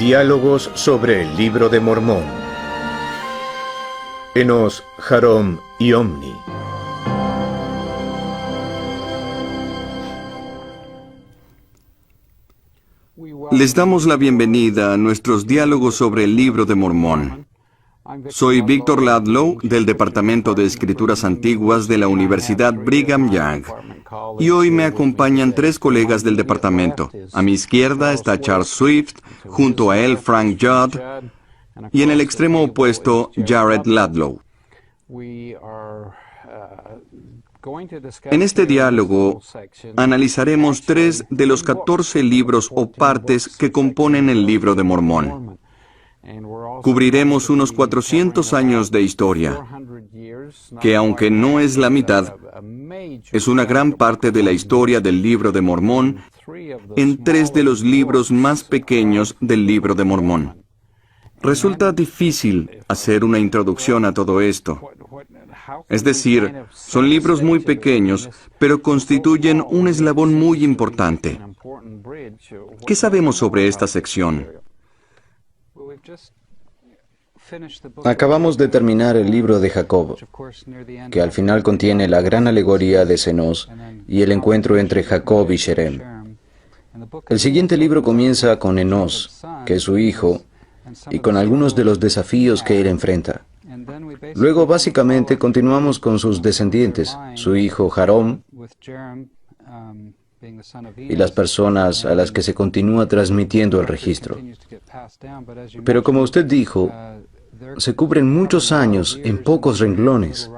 Diálogos sobre el Libro de Mormón. Enos, Jarom y Omni. Les damos la bienvenida a nuestros diálogos sobre el Libro de Mormón. Soy Víctor Ladlow, del Departamento de Escrituras Antiguas de la Universidad Brigham Young. Y hoy me acompañan tres colegas del departamento. A mi izquierda está Charles Swift, junto a él Frank Judd, y en el extremo opuesto Jared Ladlow. En este diálogo analizaremos 3 de los 14 libros o partes que componen el Libro de Mormón. Cubriremos unos 400 años de historia, que aunque no es la mitad, es una gran parte de la historia del Libro de Mormón en 3 de los libros más pequeños del Libro de Mormón. Resulta difícil hacer una introducción a todo esto. Es decir, son libros muy pequeños, pero constituyen un eslabón muy importante. ¿Qué sabemos sobre esta sección? Acabamos de terminar el libro de Jacob, que al final contiene la gran alegoría de Senos y el encuentro entre Jacob y Sherem. El siguiente libro comienza con Enos, que es su hijo, y con algunos de los desafíos que él enfrenta. Luego, básicamente, continuamos con sus descendientes, su hijo Jarom, y las personas a las que se continúa transmitiendo el registro. Pero como usted dijo, se cubren muchos años en pocos renglones.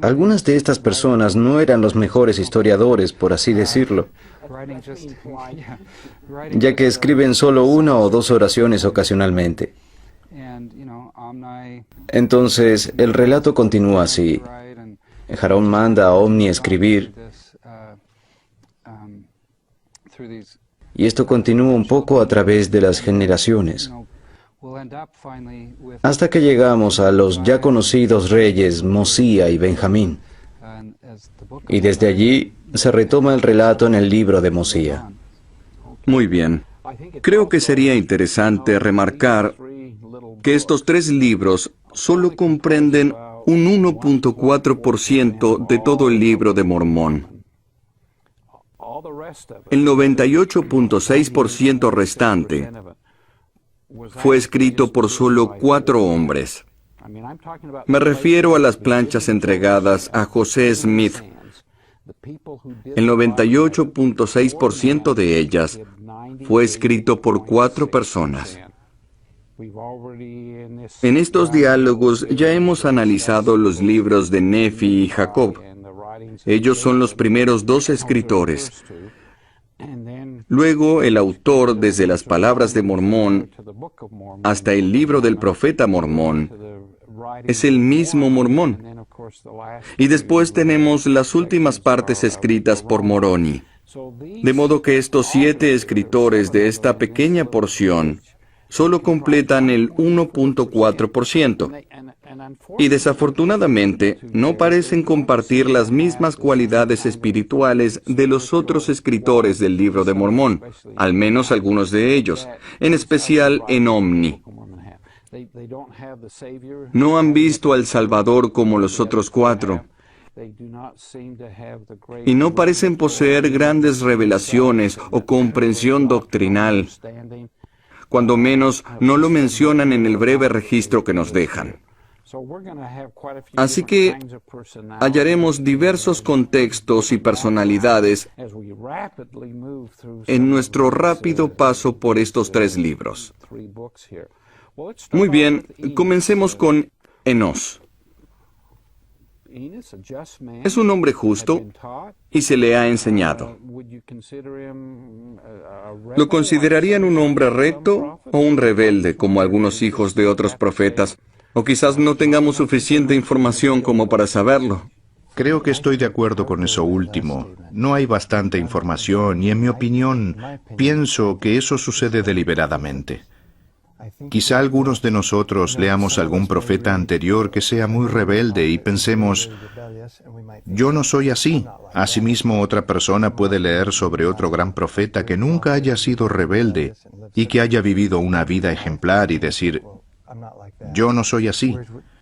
Algunas de estas personas no eran los mejores historiadores, por así decirlo, ya que escriben solo 1 o 2 oraciones ocasionalmente. Entonces, el relato continúa así. Jarom manda a Omni escribir, y esto continúa un poco a través de las generaciones, hasta que llegamos a los ya conocidos reyes Mosía y Benjamín. Y desde allí se retoma el relato en el libro de Mosía. Muy bien. Creo que sería interesante remarcar que estos 3 libros solo comprenden un 1.4% de todo el Libro de Mormón. El 98.6% restante fue escrito por solo 4 hombres. Me refiero a las planchas entregadas a José Smith. El 98.6% de ellas fue escrito por 4 personas. En estos diálogos ya hemos analizado los libros de Nefi y Jacob. Ellos son los primeros 2 escritores. Luego, el autor, desde las palabras de Mormón hasta el libro del profeta Mormón, es el mismo Mormón. Y después tenemos las últimas partes escritas por Moroni. De modo que estos 7 escritores de esta pequeña porción solo completan el 1.4%. Y desafortunadamente no parecen compartir las mismas cualidades espirituales de los otros escritores del Libro de Mormón, al menos algunos de ellos, en especial en Omni. No han visto al Salvador como los otros 4, y no parecen poseer grandes revelaciones o comprensión doctrinal. Cuando menos no lo mencionan en el breve registro que nos dejan. Así que hallaremos diversos contextos y personalidades en nuestro rápido paso por estos 3 libros. Muy bien, comencemos con Enos. Es un hombre justo y se le ha enseñado. ¿Lo considerarían un hombre recto o un rebelde, como algunos hijos de otros profetas? O quizás no tengamos suficiente información como para saberlo. Creo que estoy de acuerdo con eso último. No hay bastante información y, en mi opinión, pienso que eso sucede deliberadamente. Quizá algunos de nosotros leamos algún profeta anterior que sea muy rebelde y pensemos, yo no soy así. Asimismo, otra persona puede leer sobre otro gran profeta que nunca haya sido rebelde y que haya vivido una vida ejemplar y decir, yo no soy así.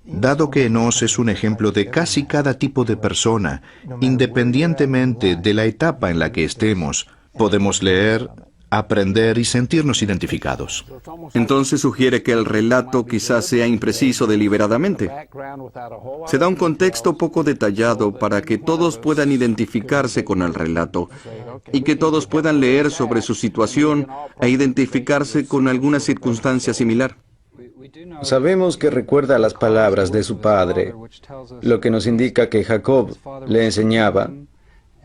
Dado que Enós es un ejemplo de casi cada tipo de persona, independientemente de la etapa en la que estemos, podemos leer, aprender y sentirnos identificados. Entonces sugiere que el relato quizás sea impreciso deliberadamente. Se da un contexto poco detallado para que todos puedan identificarse con el relato y que todos puedan leer sobre su situación e identificarse con alguna circunstancia similar. Sabemos que recuerda las palabras de su padre, lo que nos indica que Jacob le enseñaba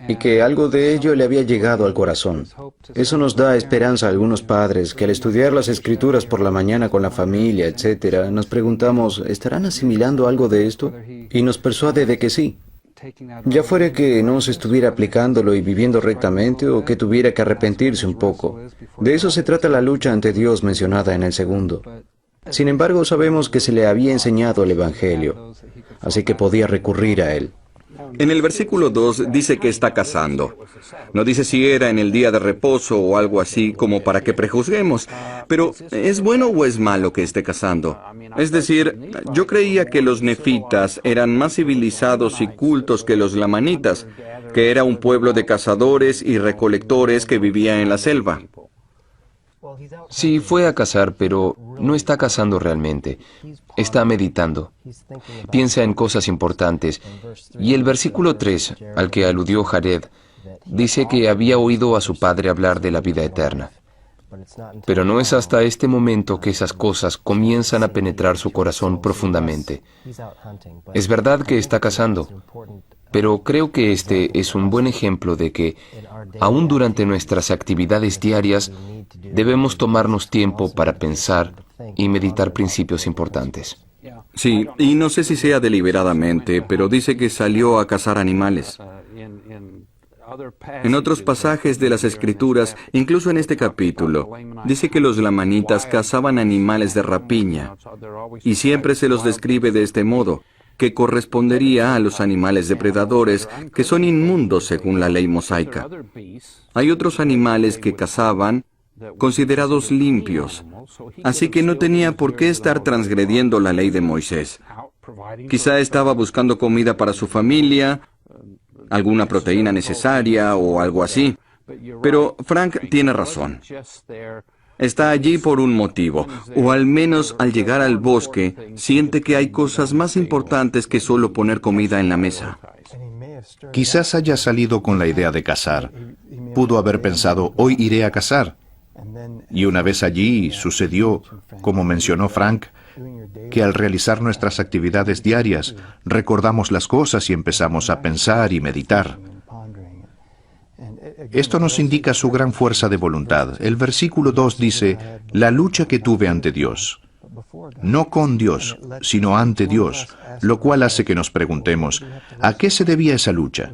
y que algo de ello le había llegado al corazón. Eso nos da esperanza a algunos padres que al estudiar las Escrituras por la mañana con la familia, etc., nos preguntamos, ¿estarán asimilando algo de esto? Y nos persuade de que sí. Ya fuera que no se estuviera aplicándolo y viviendo rectamente o que tuviera que arrepentirse un poco. De eso se trata la lucha ante Dios mencionada en el segundo. Sin embargo, sabemos que se le había enseñado el Evangelio, así que podía recurrir a él. En el versículo 2 dice que está cazando. No dice si era en el día de reposo o algo así como para que prejuzguemos. Pero, ¿es bueno o es malo que esté cazando? Es decir, yo creía que los nefitas eran más civilizados y cultos que los lamanitas, que era un pueblo de cazadores y recolectores que vivía en la selva. Sí, fue a cazar, pero no está cazando realmente. Está meditando. Piensa en cosas importantes. Y el versículo 3, al que aludió Jared, dice que había oído a su padre hablar de la vida eterna. Pero no es hasta este momento que esas cosas comienzan a penetrar su corazón profundamente. Es verdad que está cazando, pero creo que este es un buen ejemplo de que, aún durante nuestras actividades diarias, debemos tomarnos tiempo para pensar y meditar principios importantes. Sí, y no sé si sea deliberadamente, pero dice que salió a cazar animales. En otros pasajes de las Escrituras, incluso en este capítulo, dice que los lamanitas cazaban animales de rapiña, y siempre se los describe de este modo, que correspondería a los animales depredadores que son inmundos según la ley mosaica. Hay otros animales que cazaban considerados limpios, así que no tenía por qué estar transgrediendo la ley de Moisés. Quizá estaba buscando comida para su familia, alguna proteína necesaria o algo así. Pero Frank tiene razón. Está allí por un motivo, o al menos al llegar al bosque, siente que hay cosas más importantes que solo poner comida en la mesa. Quizás haya salido con la idea de cazar. Pudo haber pensado, hoy iré a cazar. Y una vez allí sucedió, como mencionó Frank, que al realizar nuestras actividades diarias, recordamos las cosas y empezamos a pensar y meditar. Esto nos indica su gran fuerza de voluntad. El versículo 2 dice, la lucha que tuve ante Dios. No con Dios, sino ante Dios, lo cual hace que nos preguntemos, ¿a qué se debía esa lucha?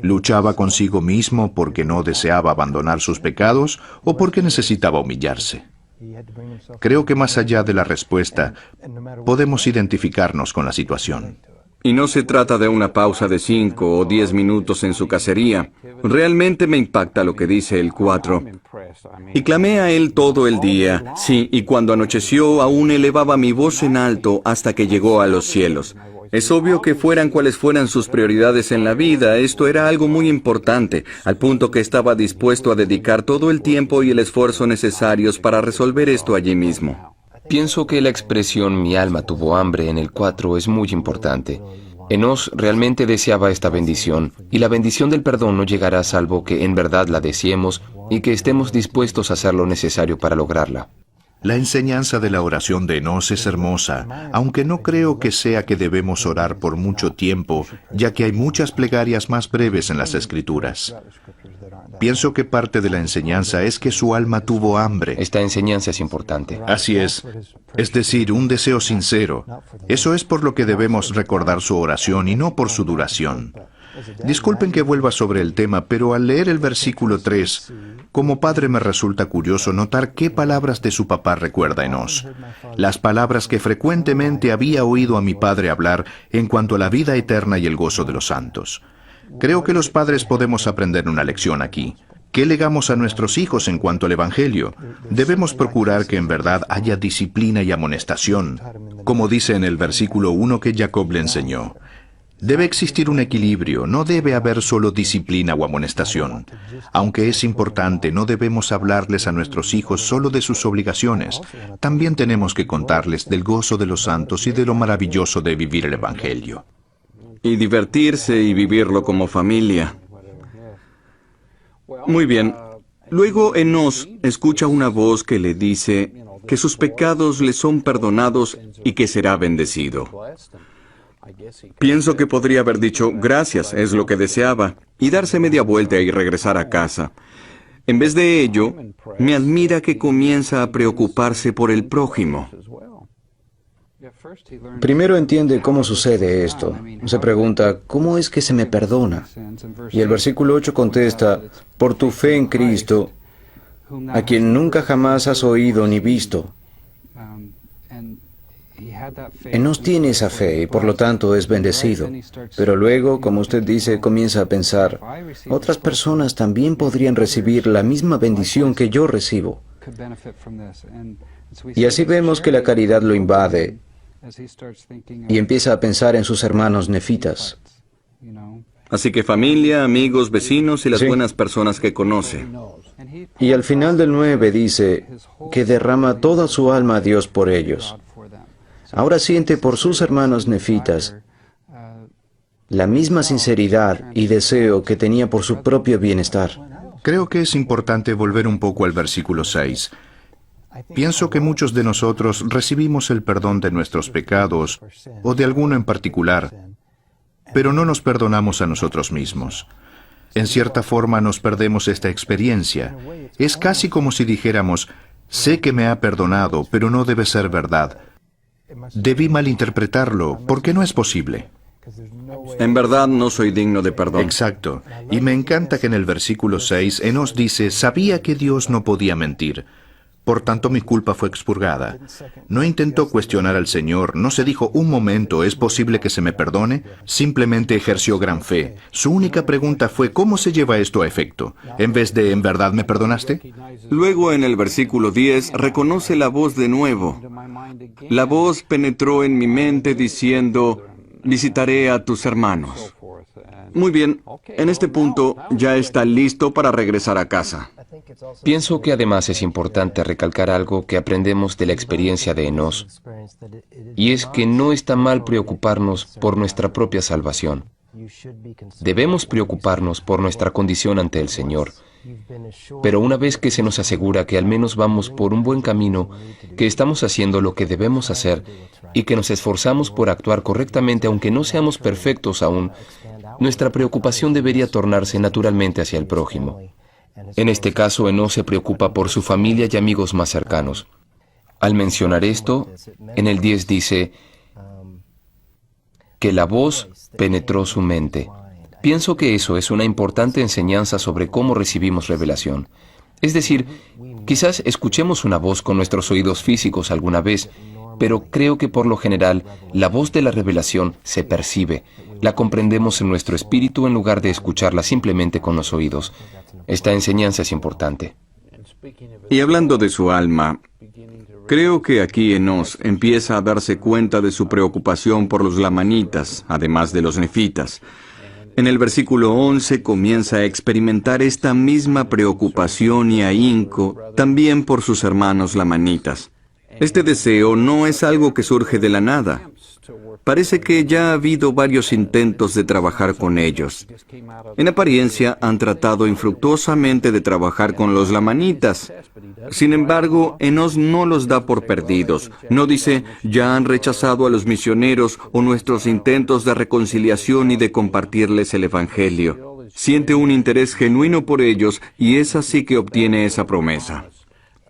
¿Luchaba consigo mismo porque no deseaba abandonar sus pecados o porque necesitaba humillarse? Creo que más allá de la respuesta, podemos identificarnos con la situación. Y no se trata de una pausa de 5 o 10 minutos en su cacería. Realmente me impacta lo que dice el 4. Y clamé a él todo el día. Sí, y cuando anocheció aún elevaba mi voz en alto hasta que llegó a los cielos. Es obvio que fueran cuales fueran sus prioridades en la vida, esto era algo muy importante, al punto que estaba dispuesto a dedicar todo el tiempo y el esfuerzo necesarios para resolver esto allí mismo. Pienso que la expresión "mi alma tuvo hambre" en el 4 es muy importante. Enós realmente deseaba esta bendición, y la bendición del perdón no llegará salvo que en verdad la deseemos y que estemos dispuestos a hacer lo necesario para lograrla. La enseñanza de la oración de Enós es hermosa, aunque no creo que sea que debemos orar por mucho tiempo, ya que hay muchas plegarias más breves en las Escrituras. Pienso que parte de la enseñanza es que su alma tuvo hambre. Esta enseñanza es importante. Así es decir, un deseo sincero. Eso es por lo que debemos recordar su oración y no por su duración. Disculpen que vuelva sobre el tema, pero al leer el versículo 3, Como padre me resulta curioso notar qué palabras de su papá recuerda Enós. Las palabras que frecuentemente había oído a mi padre hablar en cuanto a la vida eterna y el gozo de los santos. Creo que los padres podemos aprender una lección aquí. ¿Qué legamos a nuestros hijos en cuanto al Evangelio? Debemos procurar que en verdad haya disciplina y amonestación, como dice en el versículo 1 que Jacob le enseñó. Debe existir un equilibrio, no debe haber solo disciplina o amonestación. Aunque es importante, no debemos hablarles a nuestros hijos solo de sus obligaciones. También tenemos que contarles del gozo de los santos y de lo maravilloso de vivir el Evangelio. Y divertirse y vivirlo como familia. Muy bien. Luego Enós escucha una voz que le dice que sus pecados le son perdonados y que será bendecido. Pienso que podría haber dicho, gracias, es lo que deseaba, y darse media vuelta y regresar a casa. En vez de ello, me admira que comienza a preocuparse por el prójimo. Primero entiende cómo sucede esto. Se pregunta, ¿cómo es que se me perdona? Y el versículo 8 contesta, por tu fe en Cristo, a quien nunca jamás has oído ni visto. Enós tiene esa fe y por lo tanto es bendecido. Pero luego, como usted dice, comienza a pensar, otras personas también podrían recibir la misma bendición que yo recibo. Y así vemos que la caridad lo invade y empieza a pensar en sus hermanos nefitas. Así que familia, amigos, vecinos y las Sí. buenas personas que conoce. Y al final del 9 dice que derrama toda su alma a Dios por ellos. Ahora siente por sus hermanos nefitas la misma sinceridad y deseo que tenía por su propio bienestar. Creo que es importante volver un poco al versículo 6. Pienso que muchos de nosotros recibimos el perdón de nuestros pecados, o de alguno en particular, pero no nos perdonamos a nosotros mismos. En cierta forma nos perdemos esta experiencia. Es casi como si dijéramos, sé que me ha perdonado, pero no debe ser verdad. Debí malinterpretarlo, porque no es posible. En verdad no soy digno de perdón. Exacto. Y me encanta que en el versículo 6 Enós dice, sabía que Dios no podía mentir. Por tanto, mi culpa fue expurgada. No intentó cuestionar al Señor, no se dijo, un momento, ¿es posible que se me perdone? Simplemente ejerció gran fe. Su única pregunta fue, ¿cómo se lleva esto a efecto? En vez de, ¿en verdad me perdonaste? Luego en el versículo 10 reconoce la voz de nuevo. La voz penetró en mi mente diciendo, visitaré a tus hermanos. Muy bien, en este punto ya está listo para regresar a casa. Pienso que además es importante recalcar algo que aprendemos de la experiencia de Enós, y es que no está mal preocuparnos por nuestra propia salvación. Debemos preocuparnos por nuestra condición ante el Señor, pero una vez que se nos asegura que al menos vamos por un buen camino, que estamos haciendo lo que debemos hacer y que nos esforzamos por actuar correctamente aunque no seamos perfectos aún, nuestra preocupación debería tornarse naturalmente hacia el prójimo. En este caso, Enós se preocupa por su familia y amigos más cercanos. Al mencionar esto, en el 10 dice que la voz penetró su mente. Pienso que eso es una importante enseñanza sobre cómo recibimos revelación. Es decir, quizás escuchemos una voz con nuestros oídos físicos alguna vez, pero creo que por lo general la voz de la revelación se percibe, la comprendemos en nuestro espíritu en lugar de escucharla simplemente con los oídos. Esta enseñanza es importante. Y hablando de su alma, creo que aquí Enós empieza a darse cuenta de su preocupación por los lamanitas, además de los nefitas. En el versículo 11 comienza a experimentar esta misma preocupación y ahínco también por sus hermanos lamanitas. Este deseo no es algo que surge de la nada. Parece que ya ha habido varios intentos de trabajar con ellos. En apariencia, han tratado infructuosamente de trabajar con los lamanitas. Sin embargo, Enós no los da por perdidos. No dice, ya han rechazado a los misioneros o nuestros intentos de reconciliación y de compartirles el Evangelio. Siente un interés genuino por ellos y es así que obtiene esa promesa.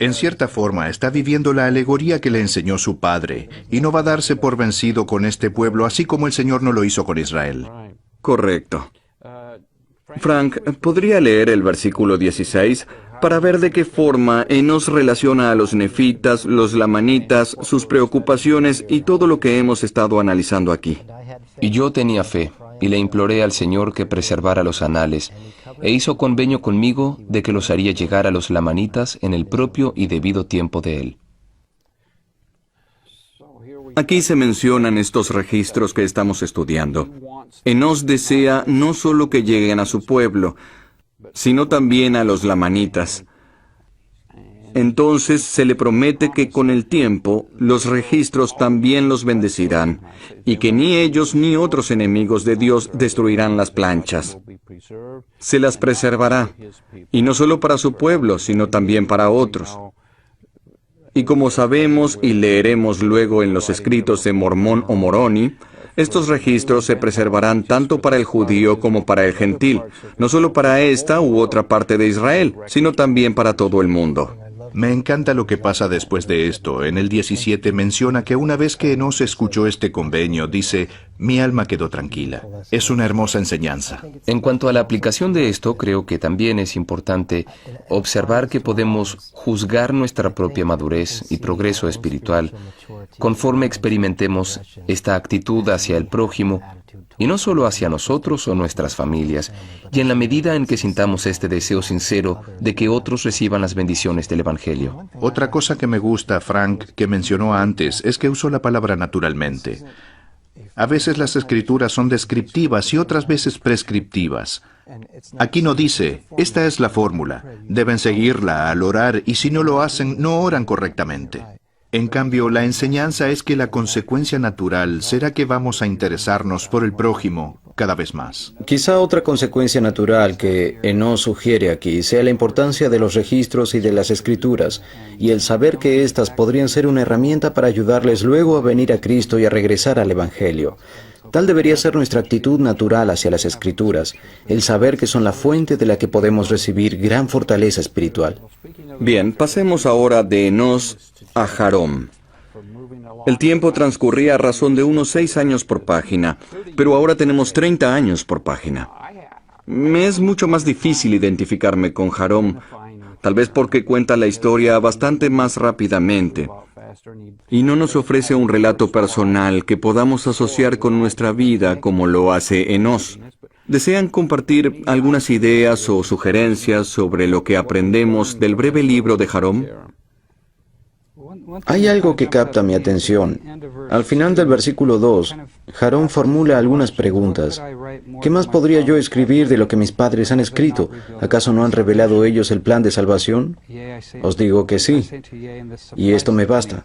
En cierta forma, está viviendo la alegoría que le enseñó su padre, y no va a darse por vencido con este pueblo, así como el Señor no lo hizo con Israel. Correcto. Frank, ¿podría leer el versículo 16? para ver de qué forma Enos relaciona a los nefitas, los lamanitas, sus preocupaciones y todo lo que hemos estado analizando aquí. Y yo tenía fe, y le imploré al Señor que preservara los anales, e hizo convenio conmigo de que los haría llegar a los lamanitas en el propio y debido tiempo de él. Aquí se mencionan estos registros que estamos estudiando. Enos desea no solo que lleguen a su pueblo, sino también a los lamanitas. Entonces se le promete que con el tiempo los registros también los bendecirán, y que ni ellos ni otros enemigos de Dios destruirán las planchas. Se las preservará, y no solo para su pueblo, sino también para otros. Y como sabemos y leeremos luego en los escritos de Mormón o Moroni, estos registros se preservarán tanto para el judío como para el gentil, no solo para esta u otra parte de Israel, sino también para todo el mundo. Me encanta lo que pasa después de esto. En el 17 menciona que una vez que Enos escuchó este convenio, dice, mi alma quedó tranquila. Es una hermosa enseñanza. En cuanto a la aplicación de esto, creo que también es importante observar que podemos juzgar nuestra propia madurez y progreso espiritual conforme experimentemos esta actitud hacia el prójimo, y no solo hacia nosotros o nuestras familias, y en la medida en que sintamos este deseo sincero de que otros reciban las bendiciones del Evangelio. Otra cosa que me gusta, Frank, que mencionó antes, es que usó la palabra naturalmente. A veces las escrituras son descriptivas y otras veces prescriptivas. Aquí no dice, esta es la fórmula, deben seguirla al orar y si no lo hacen, no oran correctamente. En cambio, la enseñanza es que la consecuencia natural será que vamos a interesarnos por el prójimo cada vez más. Quizá otra consecuencia natural que Enos sugiere aquí sea la importancia de los registros y de las escrituras, y el saber que éstas podrían ser una herramienta para ayudarles luego a venir a Cristo y a regresar al Evangelio. Tal debería ser nuestra actitud natural hacia las Escrituras, el saber que son la fuente de la que podemos recibir gran fortaleza espiritual. Bien, pasemos ahora de Enos a Jarom. El tiempo transcurría a razón de unos 6 años por página, pero ahora tenemos 30 años por página. Me es mucho más difícil identificarme con Jarom, tal vez porque cuenta la historia bastante más rápidamente, y no nos ofrece un relato personal que podamos asociar con nuestra vida como lo hace Enos. ¿Desean compartir algunas ideas o sugerencias sobre lo que aprendemos del breve libro de Jarom? Hay algo que capta mi atención. Al final del versículo 2, Jarom formula algunas preguntas. ¿Qué más podría yo escribir de lo que mis padres han escrito? ¿Acaso no han revelado ellos el plan de salvación? Os digo que sí, y esto me basta.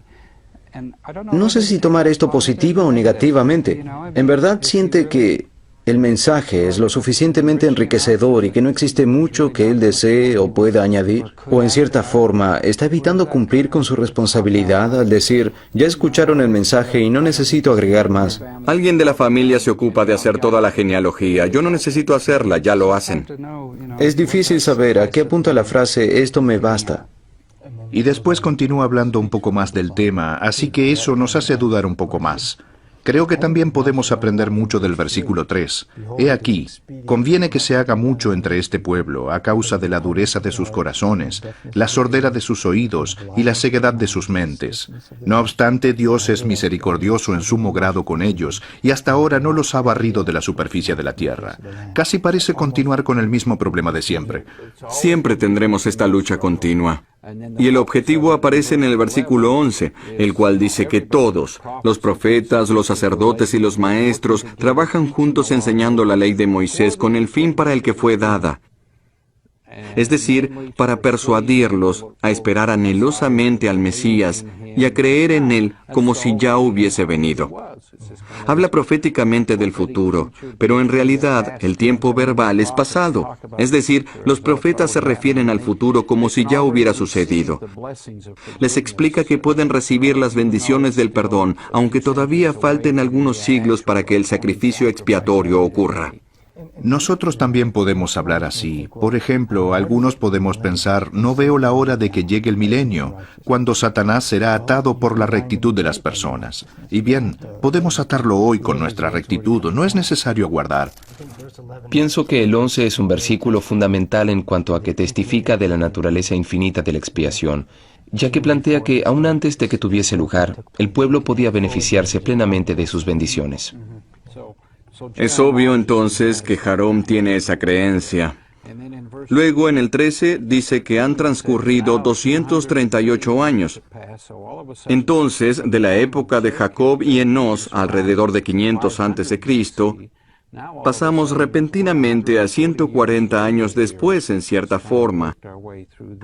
No sé si tomar esto positiva o negativamente. En verdad siente que el mensaje es lo suficientemente enriquecedor y que no existe mucho que él desee o pueda añadir. O en cierta forma, está evitando cumplir con su responsabilidad al decir, ya escucharon el mensaje y no necesito agregar más. Alguien de la familia se ocupa de hacer toda la genealogía. Yo no necesito hacerla, ya lo hacen. Es difícil saber a qué apunta la frase, esto me basta. Y después continúa hablando un poco más del tema, así que eso nos hace dudar un poco más. Creo que también podemos aprender mucho del versículo 3. He aquí, conviene que se haga mucho entre este pueblo a causa de la dureza de sus corazones, la sordera de sus oídos y la ceguedad de sus mentes. No obstante, Dios es misericordioso en sumo grado con ellos y hasta ahora no los ha barrido de la superficie de la tierra. Casi parece continuar con el mismo problema de siempre. Siempre tendremos esta lucha continua. Y el objetivo aparece en el versículo 11, el cual dice que todos, los profetas, los sacerdotes y los maestros, trabajan juntos enseñando la ley de Moisés con el fin para el que fue dada. Es decir, para persuadirlos a esperar anhelosamente al Mesías y a creer en Él como si ya hubiese venido. Habla proféticamente del futuro, pero en realidad el tiempo verbal es pasado. Es decir, los profetas se refieren al futuro como si ya hubiera sucedido. Les explica que pueden recibir las bendiciones del perdón, aunque todavía falten algunos siglos para que el sacrificio expiatorio ocurra. Nosotros también podemos hablar así. Por ejemplo, algunos podemos pensar, no veo la hora de que llegue el milenio, cuando Satanás será atado por la rectitud de las personas. Y bien, podemos atarlo hoy con nuestra rectitud, no es necesario aguardar. Pienso que el 11 es un versículo fundamental en cuanto a que testifica de la naturaleza infinita de la expiación, ya que plantea que aún antes de que tuviese lugar, el pueblo podía beneficiarse plenamente de sus bendiciones. Es obvio entonces que Jarom tiene esa creencia. Luego en el 13 dice que han transcurrido 238 años. Entonces, de la época de Jacob y Enos, alrededor de 500 a.C., pasamos repentinamente a 140 años después, en cierta forma,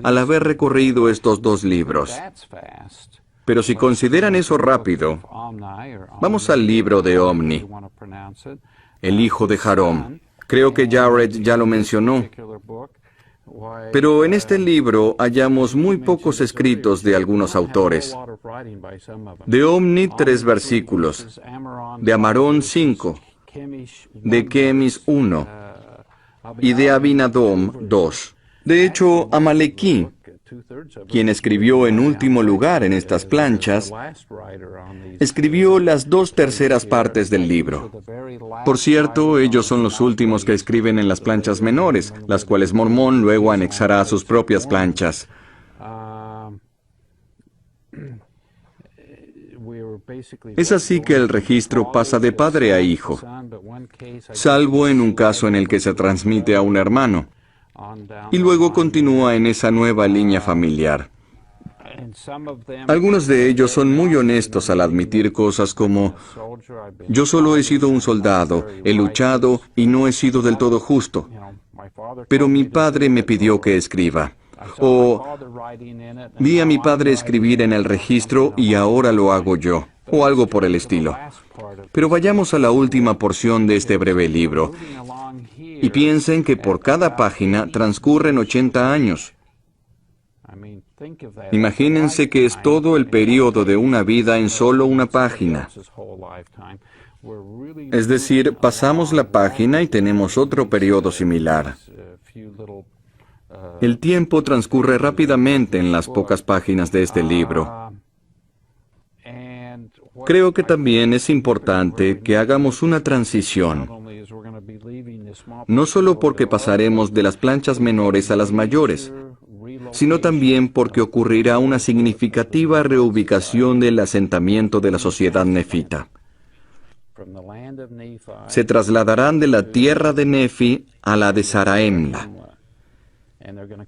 al haber recorrido estos dos libros. Pero si consideran eso rápido, vamos al libro de Omni, el hijo de Jarom. Creo que Jared ya lo mencionó. Pero en este libro hallamos muy pocos escritos de algunos autores. De Omni, 3 versículos. De Amarón, 5. De Kemis, 1. Y de Abinadom, 2. De hecho, Amalequí, quien escribió en último lugar en estas planchas, escribió las 2/3 partes del libro. Por cierto, ellos son los últimos que escriben en las planchas menores, las cuales Mormón luego anexará a sus propias planchas. Es así que el registro pasa de padre a hijo, salvo en un caso en el que se transmite a un hermano, y luego continúa en esa nueva línea familiar. Algunos de ellos son muy honestos al admitir cosas como: yo solo he sido un soldado, he luchado y no he sido del todo justo, pero mi padre me pidió que escriba. O vi a mi padre escribir en el registro y ahora lo hago yo, o algo por el estilo. Pero vayamos a la última porción de este breve libro, y piensen que por cada página transcurren 80 años. Imagínense que es todo el período de una vida en solo una página. Es decir, pasamos la página y tenemos otro periodo similar. El tiempo transcurre rápidamente en las pocas páginas de este libro. Creo que también es importante que hagamos una transición, no solo porque pasaremos de las planchas menores a las mayores, sino también porque ocurrirá una significativa reubicación del asentamiento de la sociedad nefita. Se trasladarán de la tierra de Nefi a la de Zarahemla,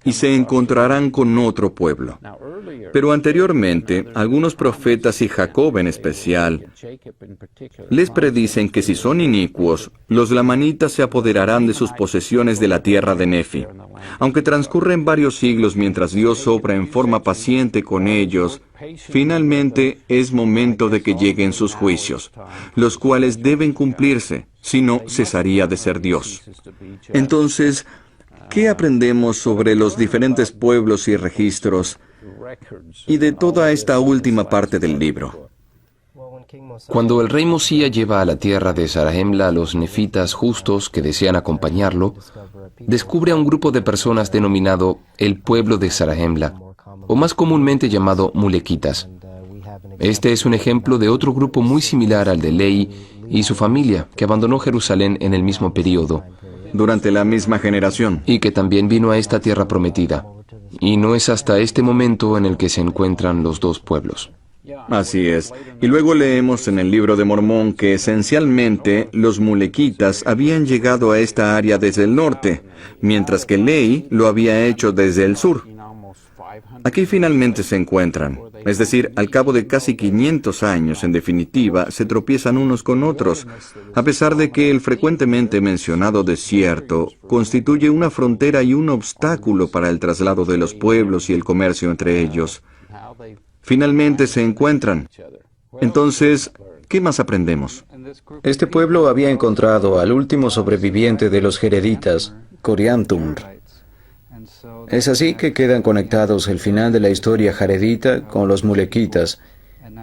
y se encontrarán con otro pueblo. Pero anteriormente, algunos profetas y Jacob en especial, les predicen que si son inicuos, los lamanitas se apoderarán de sus posesiones de la tierra de Nefi. Aunque transcurren varios siglos mientras Dios obra en forma paciente con ellos, finalmente es momento de que lleguen sus juicios, los cuales deben cumplirse, si no cesaría de ser Dios. Entonces, ¿qué aprendemos sobre los diferentes pueblos y registros y de toda esta última parte del libro? Cuando el rey Mosía lleva a la tierra de Zarahemla a los nefitas justos que desean acompañarlo, descubre a un grupo de personas denominado el pueblo de Zarahemla, o más comúnmente llamado mulequitas. Este es un ejemplo de otro grupo muy similar al de Lehi y su familia, que abandonó Jerusalén en el mismo período, durante la misma generación, y que también vino a esta tierra prometida. Y no es hasta este momento en el que se encuentran los dos pueblos. Así es. Y luego leemos en el libro de Mormón que esencialmente los mulequitas habían llegado a esta área desde el norte, mientras que Lehi lo había hecho desde el sur. Aquí finalmente se encuentran. Es decir, al cabo de casi 500 años, en definitiva, se tropiezan unos con otros, a pesar de que el frecuentemente mencionado desierto constituye una frontera y un obstáculo para el traslado de los pueblos y el comercio entre ellos. Finalmente se encuentran. Entonces, ¿qué más aprendemos? Este pueblo había encontrado al último sobreviviente de los jereditas, Coriantumr. Es así que quedan conectados el final de la historia jaredita con los mulequitas,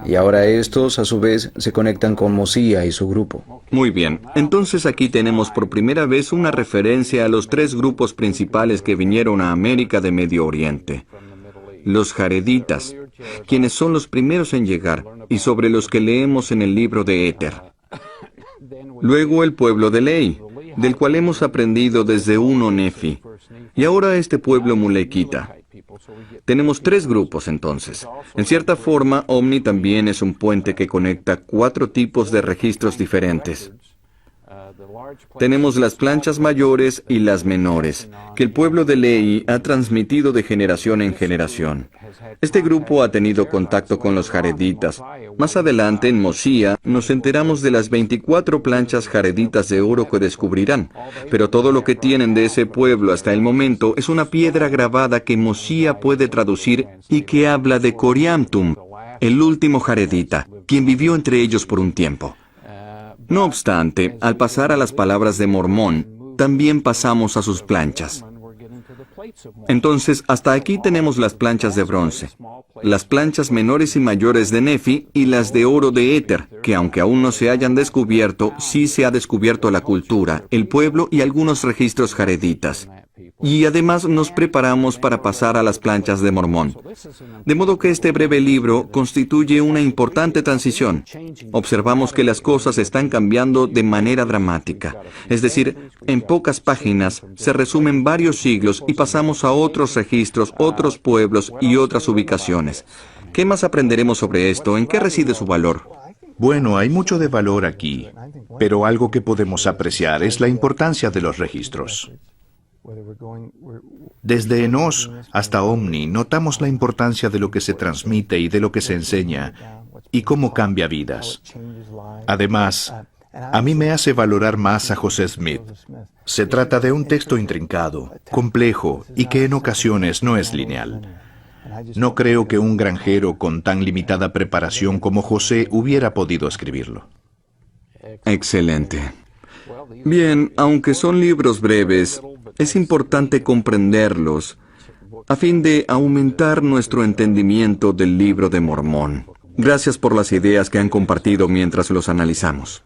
Y ahora estos, a su vez, se conectan con Mosiah y su grupo. Muy bien, entonces aquí tenemos por primera vez una referencia a los 3 grupos principales que vinieron a América de Medio Oriente. Los jareditas, quienes son los primeros en llegar y sobre los que leemos en el libro de Éter. Luego el pueblo de Ley, del cual hemos aprendido desde 1 Nefi, y ahora este pueblo mulequita. Tenemos 3 grupos entonces. En cierta forma, Omni también es un puente que conecta 4 tipos de registros diferentes. Tenemos las planchas mayores y las menores, que el pueblo de Lehi ha transmitido de generación en generación. Este grupo ha tenido contacto con los jareditas. Más adelante, en Mosiah, nos enteramos de las 24 planchas jareditas de oro que descubrirán, pero todo lo que tienen de ese pueblo hasta el momento es una piedra grabada que Mosiah puede traducir y que habla de Coriantum, el último jaredita, quien vivió entre ellos por un tiempo. No obstante, al pasar a las palabras de Mormón, también pasamos a sus planchas. Entonces, hasta aquí tenemos las planchas de bronce, las planchas menores y mayores de Nefi y las de oro de Éter, que aunque aún no se hayan descubierto, sí se ha descubierto la cultura, el pueblo y algunos registros jareditas. Y además nos preparamos para pasar a las planchas de Mormón. De modo que este breve libro constituye una importante transición. Observamos que las cosas están cambiando de manera dramática. Es decir, en pocas páginas se resumen varios siglos y pasamos a otros registros, otros pueblos y otras ubicaciones. ¿Qué más aprenderemos sobre esto? ¿En qué reside su valor? Bueno, hay mucho de valor aquí, pero algo que podemos apreciar es la importancia de los registros. Desde Enos hasta Omni notamos la importancia de lo que se transmite y de lo que se enseña y cómo cambia vidas. Además, a mí me hace valorar más a José Smith. Se trata de un texto intrincado, complejo y que en ocasiones no es lineal. No creo que un granjero con tan limitada preparación como José hubiera podido escribirlo. Excelente. Bien, aunque son libros breves, es importante comprenderlos a fin de aumentar nuestro entendimiento del libro de Mormón. Gracias por las ideas que han compartido mientras los analizamos.